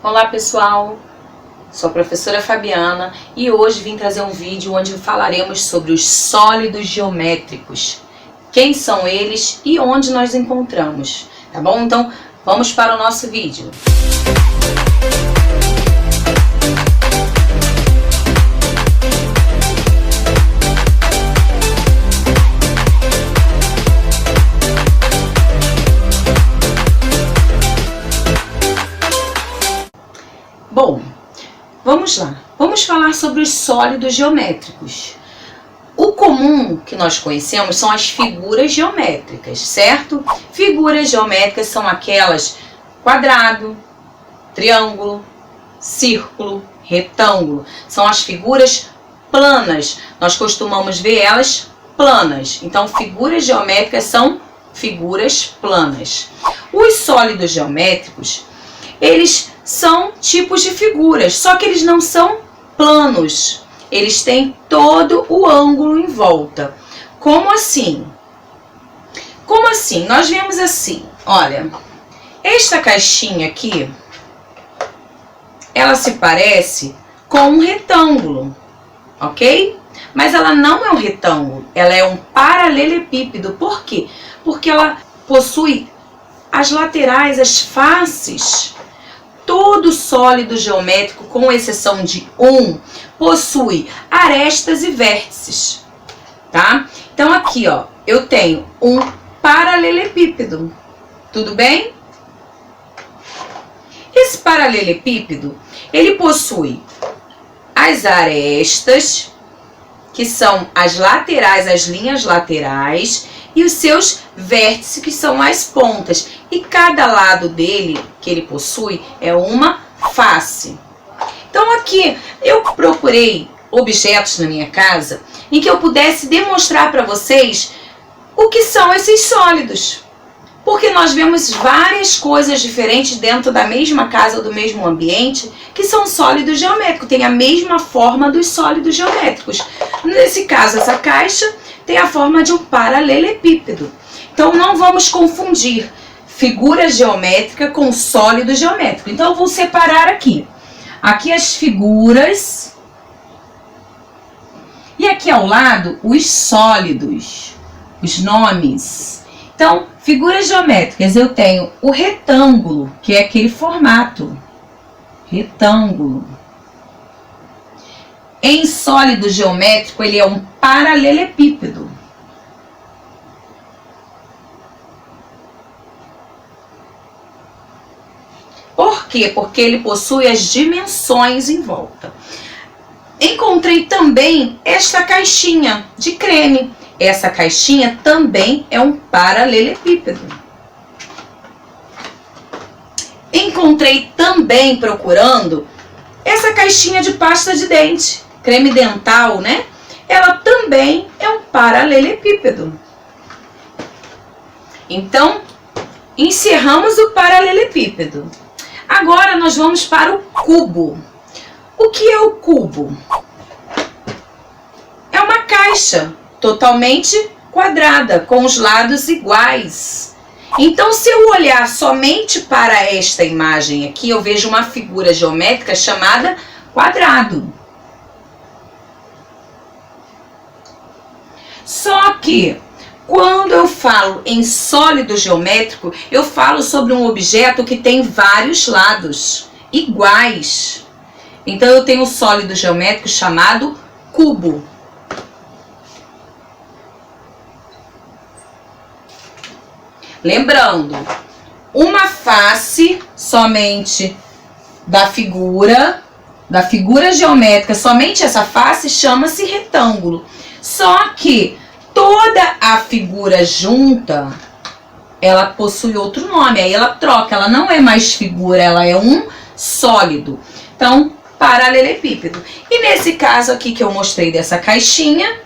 Olá pessoal, sou a professora Fabiana e hoje vim trazer um vídeo onde falaremos sobre os sólidos geométricos. Quem são eles e onde nós encontramos, tá bom? Então vamos para o nosso vídeo. Bom, vamos lá. Vamos falar sobre os sólidos geométricos. O comum que nós conhecemos são as figuras geométricas, certo? Figuras geométricas são aquelas quadrado, triângulo, círculo, retângulo. São as figuras planas. Nós costumamos ver elas planas. Então, figuras geométricas são figuras planas. Os sólidos geométricos, eles são tipos de figuras, só que eles não são planos. Eles têm todo o ângulo em volta. Como assim? Como assim? Nós vemos assim, olha, esta caixinha aqui, ela se parece com um retângulo, ok? Mas ela não é um retângulo, ela é um paralelepípedo. Por quê? Porque ela possui as laterais, as faces. Todo sólido geométrico, com exceção de um, possui arestas e vértices, tá? Então aqui, ó, eu tenho um paralelepípedo, tudo bem? Esse paralelepípedo, ele possui as arestas, que são as laterais, as linhas laterais, e os seus vértices, que são as pontas. E cada lado dele, que ele possui, é uma face. Então aqui, eu procurei objetos na minha casa em que eu pudesse demonstrar para vocês o que são esses sólidos. Porque nós vemos várias coisas diferentes dentro da mesma casa ou do mesmo ambiente que são sólidos geométricos, tem a mesma forma dos sólidos geométricos. Nesse caso, essa caixa tem a forma de um paralelepípedo. Então, não vamos confundir figura geométrica com sólido geométrico. Então, eu vou separar aqui. Aqui as figuras. E aqui ao lado, os sólidos, os nomes. Então, figuras geométricas, eu tenho o retângulo, que é aquele formato. Retângulo. Em sólido geométrico, ele é um paralelepípedo. Por quê? Porque ele possui as dimensões em volta. Encontrei também esta caixinha de creme. Essa caixinha também é um paralelepípedo. Encontrei também, procurando, essa caixinha de pasta de dente. Creme dental, né? Ela também é um paralelepípedo. Então, encerramos o paralelepípedo. Agora nós vamos para o cubo. O que é o cubo? É uma caixa totalmente quadrada, com os lados iguais. Então, se eu olhar somente para esta imagem aqui, eu vejo uma figura geométrica chamada quadrado. Só que, quando eu falo em sólido geométrico, eu falo sobre um objeto que tem vários lados iguais. Então, eu tenho um sólido geométrico chamado cubo. Lembrando, uma face somente da figura geométrica, somente essa face chama-se retângulo. Só que toda a figura junta, ela possui outro nome, aí ela troca, ela não é mais figura, ela é um sólido. Então, paralelepípedo. E nesse caso aqui que eu mostrei dessa caixinha,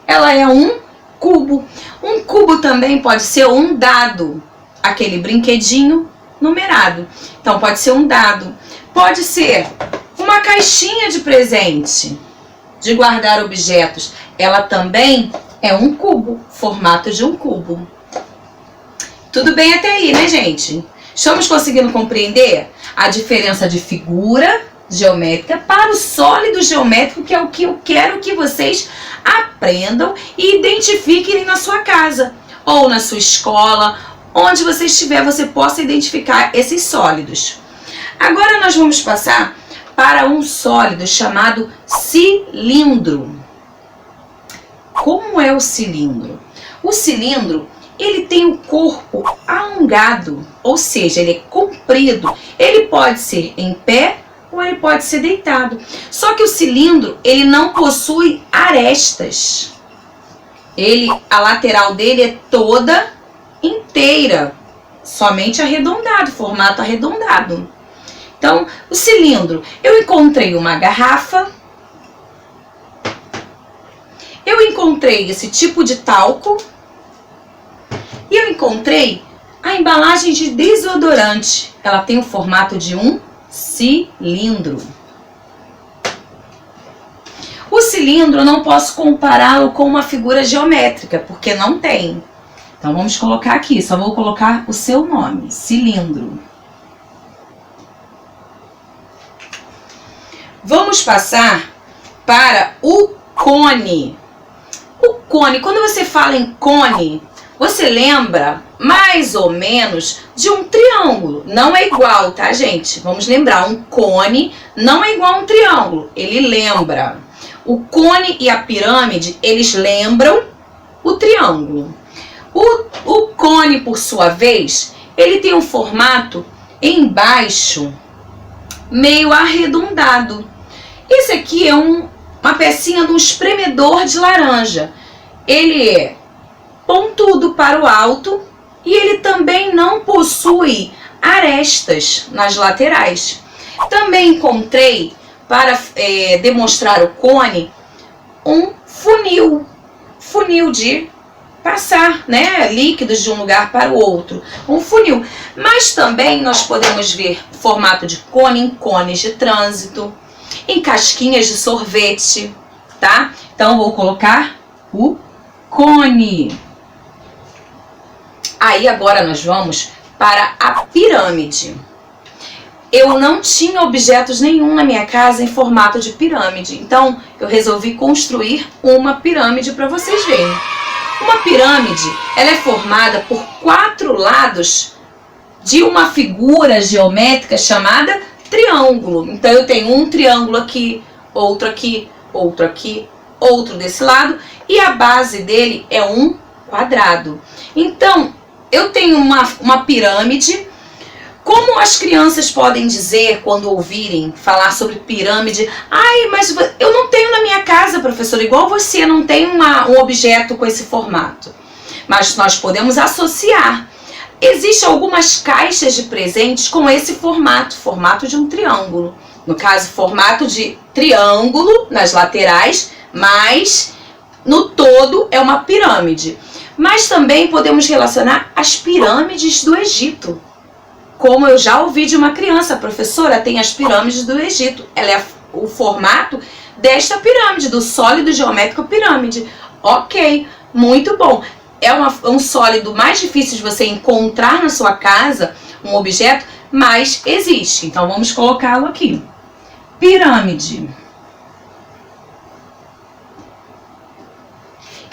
ela é um cubo. Um cubo também pode ser um dado, aquele brinquedinho numerado. Então, pode ser um dado. Pode ser uma caixinha de presente, de guardar objetos. Ela também é um cubo, formato de um cubo. Tudo bem até aí, né, gente? Estamos conseguindo compreender a diferença de figura geométrica para o sólido geométrico, que é o que eu quero que vocês aprendam e identifiquem na sua casa ou na sua escola, onde você estiver, você possa identificar esses sólidos. Agora nós vamos passar para um sólido chamado cilindro. Como é o cilindro? O cilindro, ele tem o corpo alongado, ou seja, ele é comprido. Ele pode ser em pé ou ele pode ser deitado. Só que o cilindro, ele não possui arestas. A lateral dele é toda inteira, somente arredondado, formato arredondado. Então, o cilindro, eu encontrei uma garrafa, eu encontrei esse tipo de talco e eu encontrei a embalagem de desodorante. Ela tem o formato de um cilindro. O cilindro eu não posso compará-lo com uma figura geométrica, porque não tem. Então vamos colocar aqui, só vou colocar o seu nome, cilindro. Vamos passar para o cone. O cone, quando você fala em cone, você lembra mais ou menos de um triângulo. Não é igual, tá, gente? Vamos lembrar, um cone não é igual a um triângulo. Ele lembra. O cone e a pirâmide, eles lembram o triângulo. O cone, por sua vez, ele tem um formato embaixo meio arredondado. Esse aqui é uma pecinha de um espremedor de laranja. Ele é pontudo para o alto e ele também não possui arestas nas laterais. Também encontrei, para demonstrar o cone, um funil de passar, né, líquidos de um lugar para o outro, um funil. Mas também nós podemos ver formato de cone em cones de trânsito, em casquinhas de sorvete, tá? Então vou colocar o cone. Aí agora nós vamos para a pirâmide. Eu não tinha objetos nenhum na minha casa em formato de pirâmide, então eu resolvi construir uma pirâmide para vocês verem. Uma pirâmide, ela é formada por 4 lados de uma figura geométrica chamada triângulo. Então eu tenho um triângulo aqui, outro aqui, outro aqui, outro desse lado, e a base dele é um quadrado. Então eu tenho uma pirâmide. Como as crianças podem dizer quando ouvirem falar sobre pirâmide? Ai, mas eu não tenho na minha casa, professora, igual você, não tem um objeto com esse formato. Mas nós podemos associar. Existem algumas caixas de presentes com esse formato de um triângulo. No caso, formato de triângulo nas laterais, mas no todo é uma pirâmide. Mas também podemos relacionar as pirâmides do Egito. Como eu já ouvi de uma criança, professora, tem as pirâmides do Egito. Ela é o formato desta pirâmide, do sólido geométrico pirâmide. Ok, muito bom. É um sólido mais difícil de você encontrar na sua casa, um objeto, mas existe. Então vamos colocá-lo aqui. Pirâmide.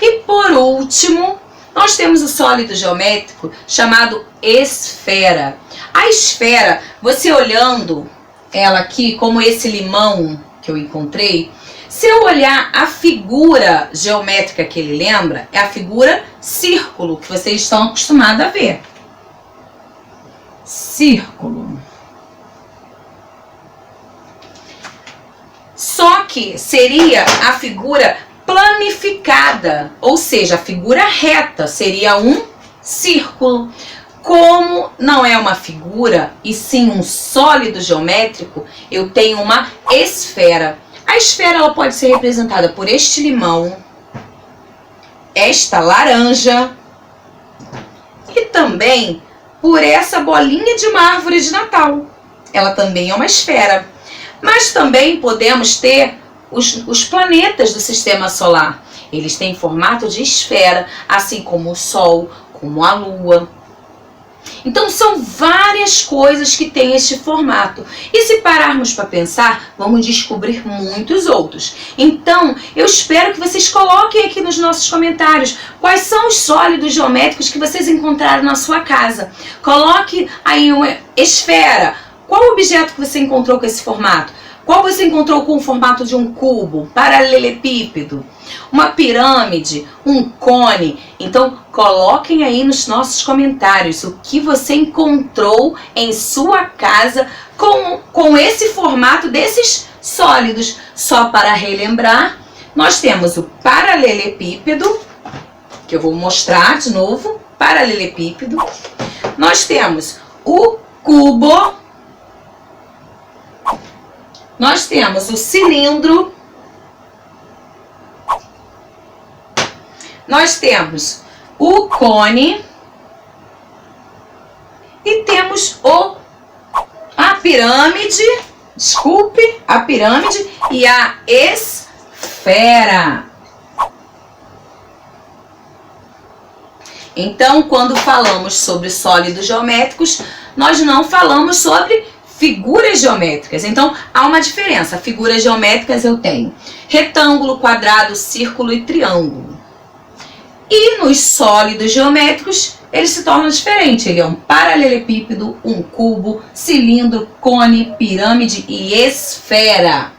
E por último, nós temos o sólido geométrico chamado esfera. A esfera, você olhando ela aqui, como esse limão que eu encontrei, se eu olhar a figura geométrica que ele lembra, é a figura círculo, que vocês estão acostumados a ver. Círculo. Só que seria a figura planificada, ou seja, a figura reta seria um círculo. Como não é uma figura, e sim um sólido geométrico, eu tenho uma esfera. A esfera ela pode ser representada por este limão, esta laranja e também por essa bolinha de uma árvore de Natal. Ela também é uma esfera. Mas também podemos ter os planetas do sistema solar. Eles têm formato de esfera, assim como o Sol, como a Lua. Então são várias coisas que tem este formato. E se pararmos para pensar, vamos descobrir muitos outros. Então eu espero que vocês coloquem aqui nos nossos comentários quais são os sólidos geométricos que vocês encontraram na sua casa. Coloque aí uma esfera. Qual objeto que você encontrou com esse formato? Qual você encontrou com o formato de um cubo, paralelepípedo, uma pirâmide, um cone? Então, coloquem aí nos nossos comentários o que você encontrou em sua casa com esse formato desses sólidos. Só para relembrar, nós temos o paralelepípedo, que eu vou mostrar de novo, paralelepípedo. Nós temos o cubo. Nós temos o cilindro, nós temos o cone e temos a pirâmide, a pirâmide e a esfera. Então, quando falamos sobre sólidos geométricos, nós não falamos sobre figuras geométricas. Então, há uma diferença. Figuras geométricas eu tenho retângulo, quadrado, círculo e triângulo. E nos sólidos geométricos, eles se tornam diferentes. Ele é um paralelepípedo, um cubo, cilindro, cone, pirâmide e esfera.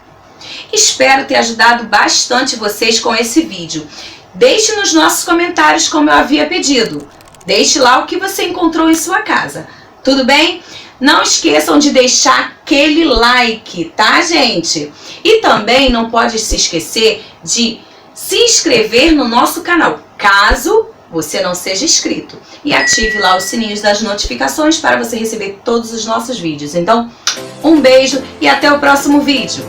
Espero ter ajudado bastante vocês com esse vídeo. Deixe nos nossos comentários, como eu havia pedido. Deixe lá o que você encontrou em sua casa. Tudo bem? Não esqueçam de deixar aquele like, tá, gente? E também não pode se esquecer de se inscrever no nosso canal, caso você não seja inscrito. E ative lá os sininhos das notificações para você receber todos os nossos vídeos. Então, um beijo e até o próximo vídeo.